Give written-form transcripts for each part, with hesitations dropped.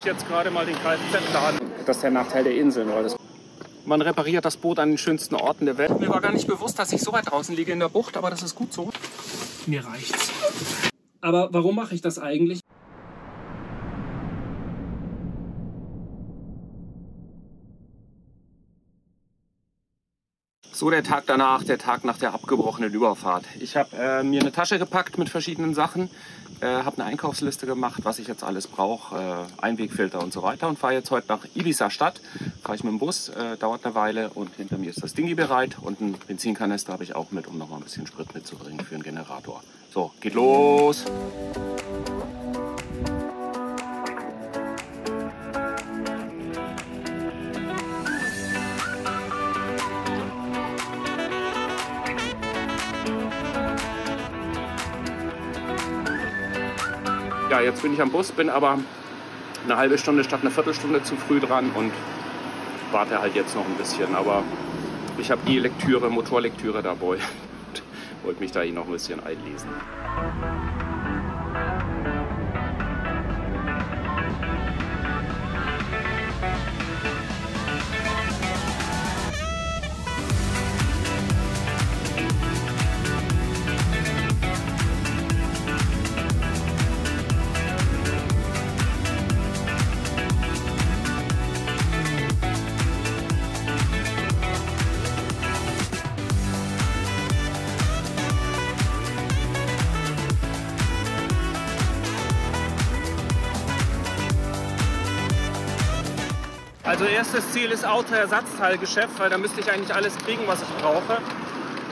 Jetzt gerade mal den Kfz-Laden. Das ist der Nachteil der Inseln, weil man repariert das Boot an den schönsten Orten der Welt. Mir war gar nicht bewusst, dass ich so weit draußen liege in der Bucht, aber das ist gut so. Mir reicht's. Aber warum mache ich das eigentlich? So, der Tag danach, der Tag nach der abgebrochenen Überfahrt. Ich habe mir eine Tasche gepackt mit verschiedenen Sachen, habe eine Einkaufsliste gemacht, was ich jetzt alles brauche, Einwegfilter und so weiter, und fahre jetzt heute nach Ibiza Stadt. Fahre ich mit dem Bus, dauert eine Weile, und hinter mir ist das Dingi bereit und einen Benzinkanister habe ich auch mit, um noch mal ein bisschen Sprit mitzubringen für einen Generator. So, geht los! Ja, jetzt bin ich am Bus, bin aber eine halbe Stunde statt eine Viertelstunde zu früh dran und warte halt jetzt noch ein bisschen. Aber ich habe die Lektüre, Motorlektüre dabei und wollte mich da noch ein bisschen einlesen. Also erstes Ziel ist Autoersatzteilgeschäft, weil da müsste ich eigentlich alles kriegen, was ich brauche.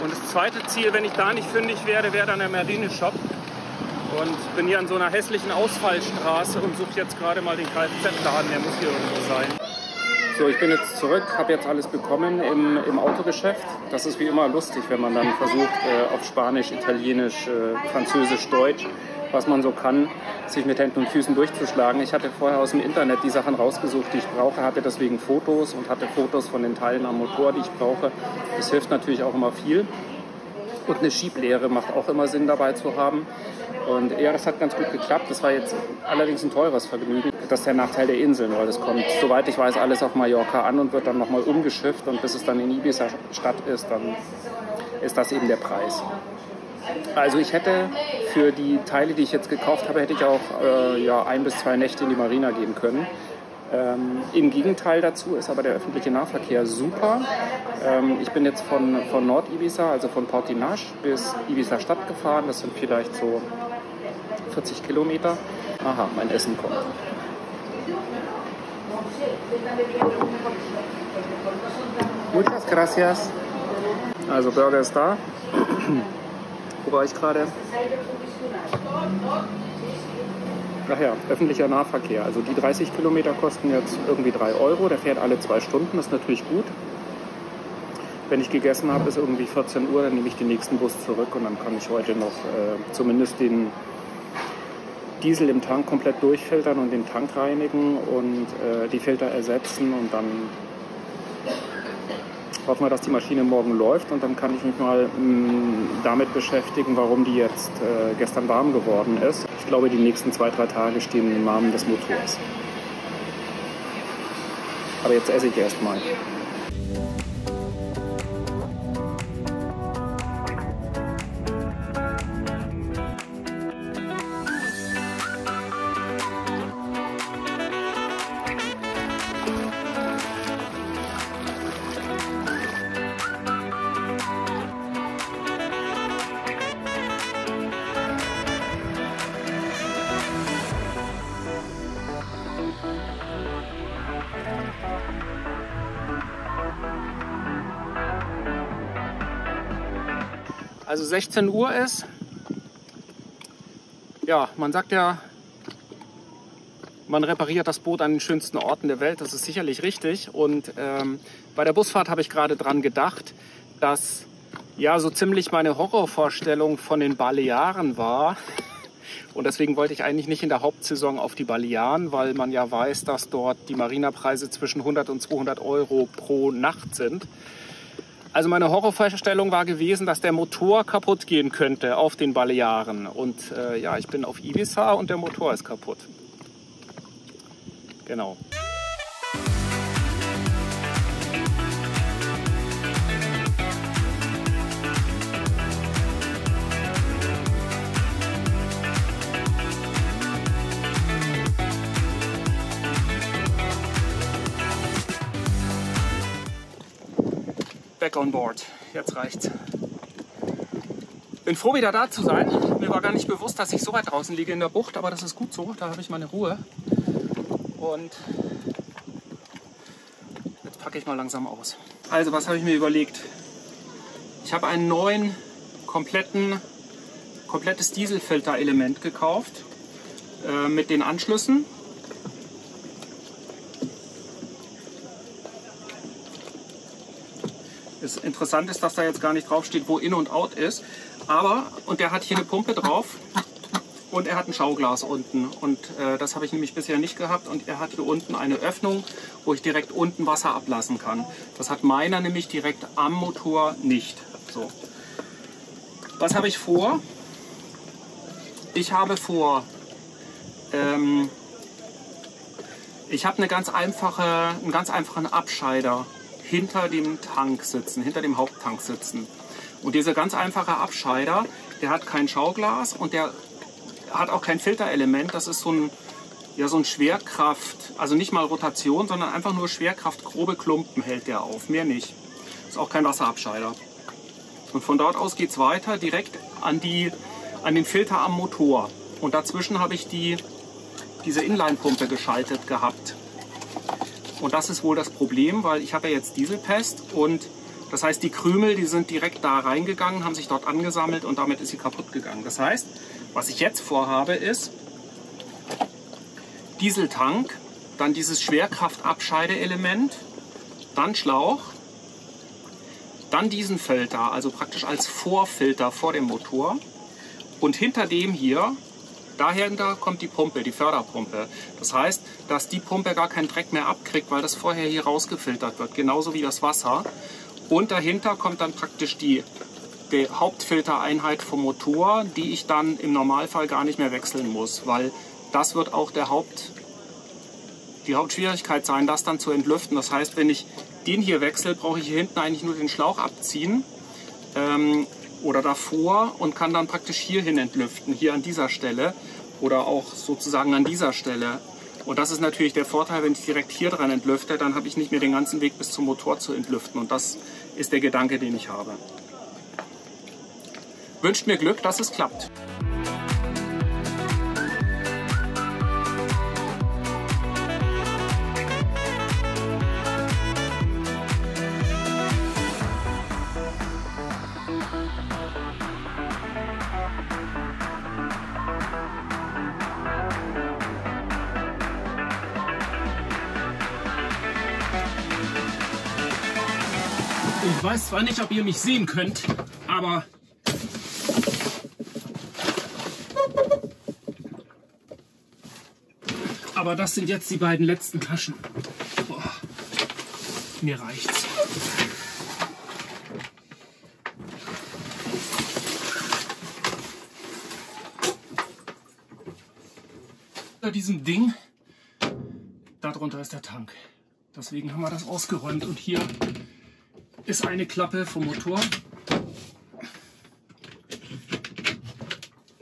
Und das zweite Ziel, wenn ich da nicht fündig werde, wäre dann der Marine-Shop. Und bin hier an so einer hässlichen Ausfallstraße und suche jetzt gerade mal den Kfz-Laden, der muss hier irgendwo sein. So, ich bin jetzt zurück, habe jetzt alles bekommen im Autogeschäft. Das ist wie immer lustig, wenn man dann versucht, auf Spanisch, Italienisch, Französisch, Deutsch, was man so kann, sich mit Händen und Füßen durchzuschlagen. Ich hatte vorher aus dem Internet die Sachen rausgesucht, die ich brauche, hatte deswegen Fotos und hatte Fotos von den Teilen am Motor, die ich brauche. Das hilft natürlich auch immer viel. Und eine Schieblehre macht auch immer Sinn, dabei zu haben. Und ja, das hat ganz gut geklappt. Das war jetzt allerdings ein teures Vergnügen. Das ist der Nachteil der Inseln, weil das kommt, soweit ich weiß, alles auf Mallorca an und wird dann nochmal umgeschifft. Und bis es dann in Ibiza Stadt ist, dann ist das eben der Preis. Also ich hätte für die Teile, die ich jetzt gekauft habe, hätte ich auch 1 bis 2 Nächte in die Marina gehen können. Im Gegenteil dazu ist aber der öffentliche Nahverkehr super. Ich bin jetzt von Nord-Ibiza, also von Portinage bis Ibiza Stadt gefahren. Das sind vielleicht so 40 Kilometer. Aha, mein Essen kommt. Muchas gracias. Also Burger ist da. Wo war ich gerade? Ach ja, öffentlicher Nahverkehr. Also die 30 Kilometer kosten jetzt irgendwie 3 €. Der fährt alle 2 Stunden, das ist natürlich gut. Wenn ich gegessen habe, ist irgendwie 14 Uhr, dann nehme ich den nächsten Bus zurück und dann kann ich heute noch zumindest den Diesel im Tank komplett durchfiltern und den Tank reinigen und die Filter ersetzen, und dann hoffen wir, dass die Maschine morgen läuft, und dann kann ich mich mal damit beschäftigen, warum die jetzt gestern warm geworden ist. Ich glaube, die nächsten 2-3 Tage stehen im Rahmen des Motors. Aber jetzt esse ich erst mal. Also 16 Uhr ist, ja, man sagt ja, man repariert das Boot an den schönsten Orten der Welt. Das ist sicherlich richtig. Und bei der Busfahrt habe ich gerade dran gedacht, dass ja so ziemlich meine Horrorvorstellung von den Balearen war. Und deswegen wollte ich eigentlich nicht in der Hauptsaison auf die Balearen, weil man ja weiß, dass dort die Marinapreise zwischen 100 und 200 € pro Nacht sind. Also meine Horrorvorstellung war gewesen, dass der Motor kaputt gehen könnte auf den Balearen. Und ja, ich bin auf Ibiza und der Motor ist kaputt. Genau. Back on board. Jetzt reicht's. Bin froh, wieder da zu sein. Mir war gar nicht bewusst, dass ich so weit draußen liege in der Bucht, aber das ist gut so. Da habe ich meine Ruhe. Und jetzt packe ich mal langsam aus. Also, was habe ich mir überlegt? Ich habe einen neuen, komplettes Dieselfilterelement gekauft mit den Anschlüssen. Das Interessante ist, dass da jetzt gar nicht drauf steht, wo In und Out ist. Und der hat hier eine Pumpe drauf und er hat ein Schauglas unten. Und das habe ich nämlich bisher nicht gehabt. Und er hat hier unten eine Öffnung, wo ich direkt unten Wasser ablassen kann. Das hat meiner nämlich direkt am Motor nicht. So. Was habe ich vor? Ich habe vor, ich habe einen ganz einfachen Abscheider hinter dem Tank sitzen, hinter dem Haupttank sitzen. Und dieser ganz einfache Abscheider, der hat kein Schauglas und der hat auch kein Filterelement. Das ist so ein Schwerkraft, also nicht mal Rotation, sondern einfach nur Schwerkraft, grobe Klumpen hält der auf, mehr nicht. Ist auch kein Wasserabscheider. Und von dort aus geht es weiter direkt an den Filter am Motor. Und dazwischen habe ich diese Inline-Pumpe geschaltet gehabt. Und das ist wohl das Problem, weil ich habe ja jetzt Dieselpest und das heißt, die Krümel, die sind direkt da reingegangen, haben sich dort angesammelt und damit ist sie kaputt gegangen. Das heißt, was ich jetzt vorhabe ist, Dieseltank, dann dieses Schwerkraftabscheideelement, dann Schlauch, dann diesen Filter, also praktisch als Vorfilter vor dem Motor und hinter dem hier, dahinter kommt die Pumpe, die Förderpumpe. Das heißt, dass die Pumpe gar keinen Dreck mehr abkriegt, weil das vorher hier rausgefiltert wird, genauso wie das Wasser. Und dahinter kommt dann praktisch die Hauptfiltereinheit vom Motor, die ich dann im Normalfall gar nicht mehr wechseln muss, weil das wird auch die Hauptschwierigkeit sein, das dann zu entlüften. Das heißt, wenn ich den hier wechsle, brauche ich hier hinten eigentlich nur den Schlauch abziehen oder davor und kann dann praktisch hierhin entlüften, hier an dieser Stelle oder auch sozusagen an dieser Stelle. Und das ist natürlich der Vorteil, wenn ich direkt hier dran entlüfte, dann habe ich nicht mehr den ganzen Weg bis zum Motor zu entlüften. Und das ist der Gedanke, den ich habe. Wünscht mir Glück, dass es klappt. Ich weiß zwar nicht, ob ihr mich sehen könnt, aber das sind jetzt die beiden letzten Taschen. Boah, mir reicht's. Unter diesem Ding, darunter ist der Tank. Deswegen haben wir das ausgeräumt und hier ist eine Klappe vom Motor.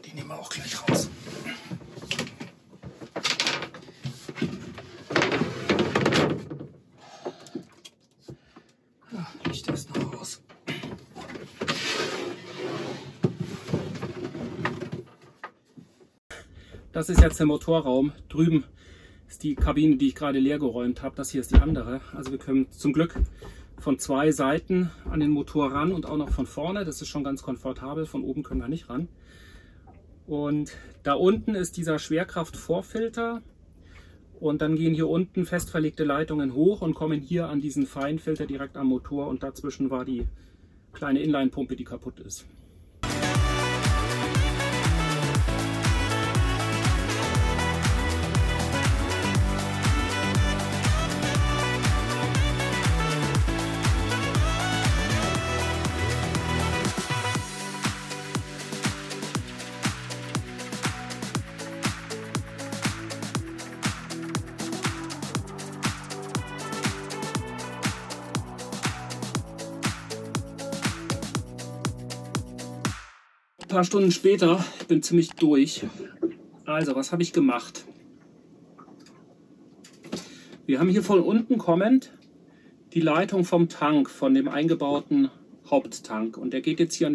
Die nehmen wir auch gleich raus. Licht ist noch aus. Das ist jetzt der Motorraum. Drüben ist die Kabine, die ich gerade leer geräumt habe. Das hier ist die andere. Also wir können zum Glück von zwei Seiten an den Motor ran und auch noch von vorne. Das ist schon ganz komfortabel. Von oben können wir nicht ran. Und da unten ist dieser Schwerkraftvorfilter. Und dann gehen hier unten fest verlegte Leitungen hoch und kommen hier an diesen Feinfilter direkt am Motor. Und dazwischen war die kleine Inline-Pumpe, die kaputt ist. paar Stunden später, ich bin ziemlich durch. Also, was habe ich gemacht? Wir haben hier von unten kommend die Leitung vom Tank, von dem eingebauten Haupttank. Und der geht jetzt hier an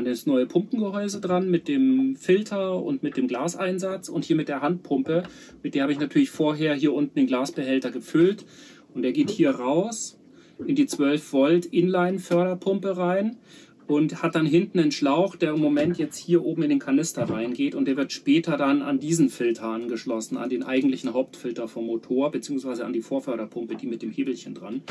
das neue Pumpengehäuse dran mit dem Filter und mit dem Glaseinsatz und hier mit der Handpumpe. Mit der habe ich natürlich vorher hier unten den Glasbehälter gefüllt. Und der geht hier raus in die 12 Volt Inline-Förderpumpe rein und hat dann hinten einen Schlauch, der im Moment jetzt hier oben in den Kanister reingeht, und der wird später dann an diesen Filter angeschlossen, an den eigentlichen Hauptfilter vom Motor, beziehungsweise an die Vorförderpumpe, die mit dem Hebelchen dran.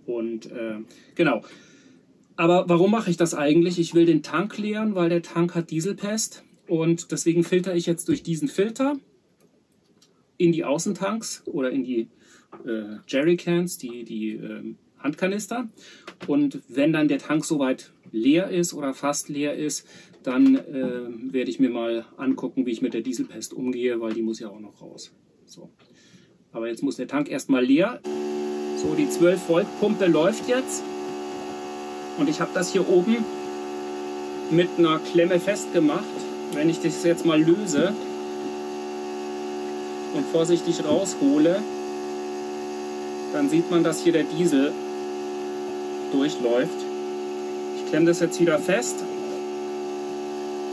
Und genau. Aber warum mache ich das eigentlich? Ich will den Tank leeren, weil der Tank hat Dieselpest, und deswegen filtere ich jetzt durch diesen Filter in die Außentanks oder in die Jerrycans, die Handkanister. Und wenn dann der Tank soweit leer ist oder fast leer ist, dann werde ich mir mal angucken, wie ich mit der Dieselpest umgehe, weil die muss ja auch noch raus. So. Aber jetzt muss der Tank erstmal leer. So, die 12 Volt Pumpe läuft jetzt. Und ich habe das hier oben mit einer Klemme festgemacht. Wenn ich das jetzt mal löse und vorsichtig raushole, dann sieht man, dass hier der Diesel durchläuft. Ich klemme das jetzt wieder fest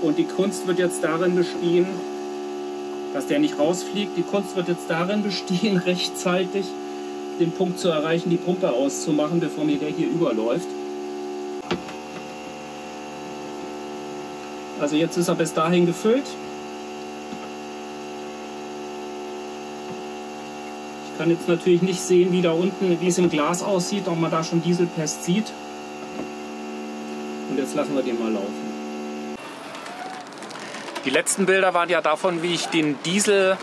und die Kunst wird jetzt darin bestehen, dass der nicht rausfliegt. Die Kunst wird jetzt darin bestehen, rechtzeitig den Punkt zu erreichen, die Pumpe auszumachen, bevor mir der hier überläuft. Also jetzt ist er bis dahin gefüllt. Ich kann jetzt natürlich nicht sehen, wie da unten, wie es im Glas aussieht, ob man da schon Dieselpest sieht. Und jetzt lassen wir den mal laufen. Die letzten Bilder waren ja davon, wie ich den Diesel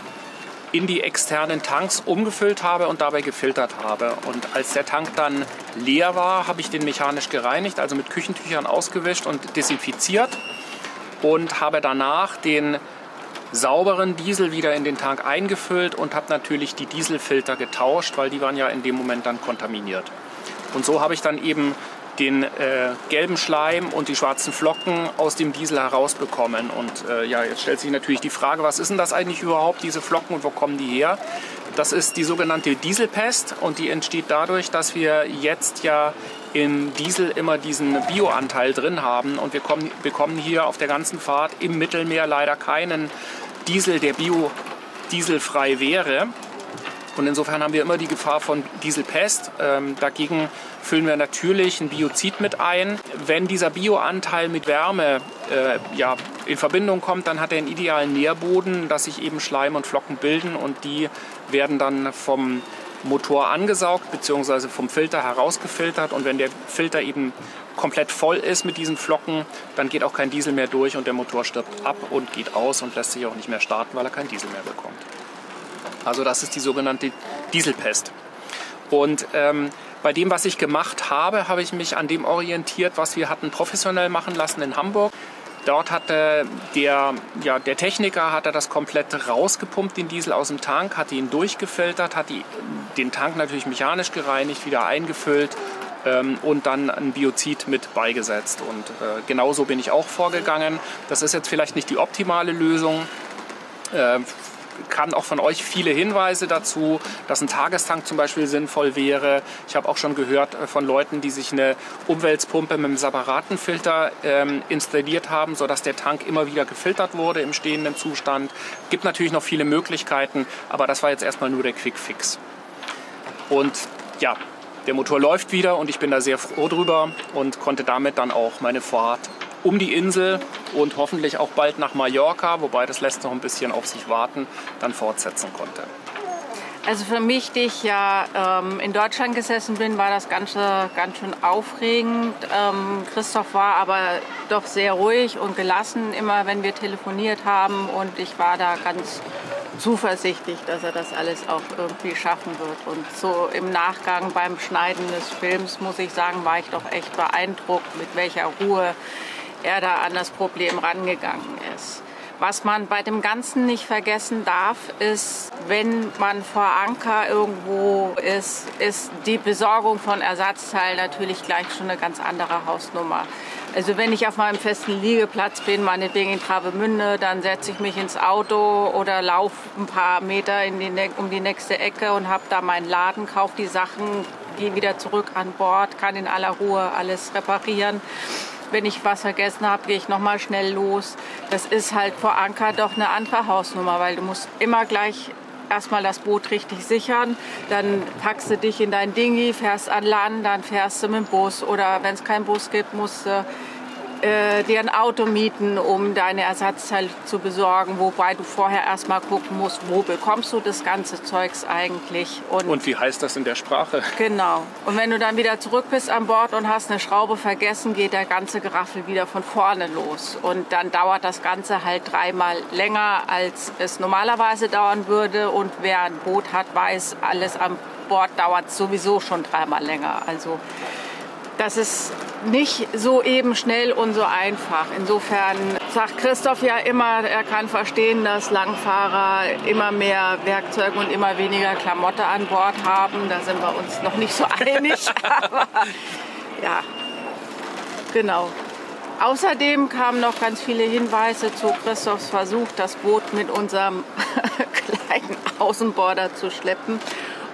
in die externen Tanks umgefüllt habe und dabei gefiltert habe. Und als der Tank dann leer war, habe ich den mechanisch gereinigt, also mit Küchentüchern ausgewischt und desinfiziert. Und habe danach den sauberen Diesel wieder in den Tank eingefüllt und habe natürlich die Dieselfilter getauscht, weil die waren ja in dem Moment dann kontaminiert. Und so habe ich dann eben den gelben Schleim und die schwarzen Flocken aus dem Diesel herausbekommen. Und ja, jetzt stellt sich natürlich die Frage, was ist denn das eigentlich überhaupt, diese Flocken, und wo kommen die her? Das ist die sogenannte Dieselpest, und die entsteht dadurch, dass wir jetzt ja in Diesel immer diesen Bioanteil drin haben, und wir bekommen hier auf der ganzen Fahrt im Mittelmeer leider keinen Diesel, der dieselfrei wäre. Und insofern haben wir immer die Gefahr von Dieselpest. Dagegen füllen wir natürlich ein Biozid mit ein. Wenn dieser Bioanteil mit Wärme ja, in Verbindung kommt, dann hat er einen idealen Nährboden, dass sich eben Schleim und Flocken bilden, und die werden dann vom Motor angesaugt bzw. vom Filter herausgefiltert. Und wenn der Filter eben komplett voll ist mit diesen Flocken, dann geht auch kein Diesel mehr durch und der Motor stirbt ab und geht aus und lässt sich auch nicht mehr starten, weil er keinen Diesel mehr bekommt. Also das ist die sogenannte Dieselpest. Und bei dem, was ich gemacht habe, habe ich mich an dem orientiert, was wir hatten professionell machen lassen in Hamburg. Dort hatte der Techniker hatte das komplett rausgepumpt, den Diesel aus dem Tank, hatte ihn durchgefiltert, hat den Tank natürlich mechanisch gereinigt, wieder eingefüllt und dann ein Biozid mit beigesetzt. Und genauso bin ich auch vorgegangen. Das ist jetzt vielleicht nicht die optimale Lösung. Kann auch von euch viele Hinweise dazu, dass ein Tagestank zum Beispiel sinnvoll wäre. Ich habe auch schon gehört von Leuten, die sich eine Umweltpumpe mit einem separaten Filter installiert haben, sodass der Tank immer wieder gefiltert wurde im stehenden Zustand. Gibt natürlich noch viele Möglichkeiten, aber das war jetzt erstmal nur der Quick Fix. Und ja, der Motor läuft wieder und ich bin da sehr froh drüber und konnte damit dann auch meine Fahrt um die Insel und hoffentlich auch bald nach Mallorca, wobei das lässt noch ein bisschen auf sich warten, dann fortsetzen konnte. Also für mich, die ich ja in Deutschland gesessen bin, war das Ganze ganz schön aufregend. Christoph war aber doch sehr ruhig und gelassen, immer wenn wir telefoniert haben, und ich war da ganz zuversichtlich, dass er das alles auch irgendwie schaffen wird. Und so im Nachgang beim Schneiden des Films, muss ich sagen, war ich doch echt beeindruckt, mit welcher Ruhe er da an das Problem rangegangen ist. Was man bei dem Ganzen nicht vergessen darf, ist, wenn man vor Anker irgendwo ist die Besorgung von Ersatzteilen natürlich gleich schon eine ganz andere Hausnummer. Also wenn ich auf meinem festen Liegeplatz bin, meinetwegen in Travemünde, dann setze ich mich ins Auto oder laufe ein paar Meter um die nächste Ecke und habe da meinen Laden, kaufe die Sachen, gehe wieder zurück an Bord, kann in aller Ruhe alles reparieren. Wenn ich was vergessen habe, gehe ich nochmal schnell los. Das ist halt vor Anker doch eine andere Hausnummer, weil du musst immer gleich erstmal das Boot richtig sichern. Dann packst du dich in dein Dingi, fährst an Land, dann fährst du mit dem Bus. Oder wenn es keinen Bus gibt, musst du dir ein Auto mieten, um deine Ersatzteile zu besorgen. Wobei du vorher erstmal gucken musst, wo bekommst du das ganze Zeugs eigentlich. Und wie heißt das in der Sprache? Genau. Und wenn du dann wieder zurück bist an Bord und hast eine Schraube vergessen, geht der ganze Geraffel wieder von vorne los. Und dann dauert das Ganze halt 3-mal länger, als es normalerweise dauern würde. Und wer ein Boot hat, weiß, alles an Bord dauert sowieso schon 3-mal länger. Also das ist nicht so eben schnell und so einfach. Insofern sagt Christoph ja immer, er kann verstehen, dass Langfahrer immer mehr Werkzeug und immer weniger Klamotte an Bord haben. Da sind wir uns noch nicht so einig. Aber ja, genau. Außerdem kamen noch ganz viele Hinweise zu Christophs Versuch, das Boot mit unserem kleinen Außenborder zu schleppen.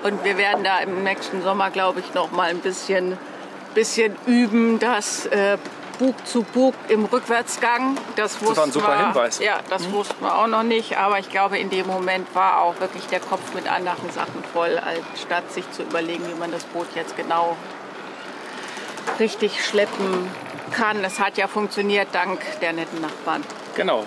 Und wir werden da im nächsten Sommer, glaube ich, noch mal ein bisschen üben, das Bug zu Bug im Rückwärtsgang. Das war ein super Hinweis. Ja, das wussten wir auch noch nicht. Aber ich glaube, in dem Moment war auch wirklich der Kopf mit anderen Sachen voll, statt sich zu überlegen, wie man das Boot jetzt genau richtig schleppen kann. Es hat ja funktioniert dank der netten Nachbarn. Genau.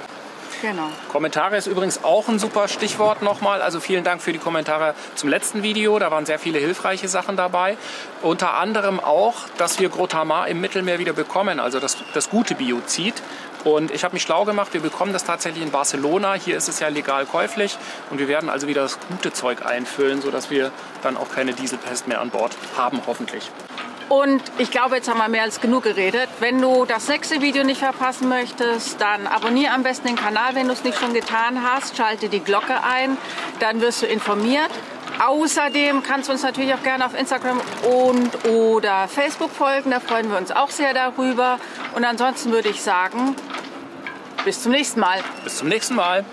Genau. Kommentare ist übrigens auch ein super Stichwort nochmal. Also vielen Dank für die Kommentare zum letzten Video. Da waren sehr viele hilfreiche Sachen dabei. Unter anderem auch, dass wir Grotamar im Mittelmeer wieder bekommen, also das gute Biozid. Und ich habe mich schlau gemacht, wir bekommen das tatsächlich in Barcelona. Hier ist es ja legal käuflich. Und wir werden also wieder das gute Zeug einfüllen, sodass wir dann auch keine Dieselpest mehr an Bord haben, hoffentlich. Und ich glaube, jetzt haben wir mehr als genug geredet. Wenn du das nächste Video nicht verpassen möchtest, dann abonniere am besten den Kanal, wenn du es nicht schon getan hast. Schalte die Glocke ein, dann wirst du informiert. Außerdem kannst du uns natürlich auch gerne auf Instagram oder Facebook folgen. Da freuen wir uns auch sehr darüber. Und ansonsten würde ich sagen, bis zum nächsten Mal. Bis zum nächsten Mal.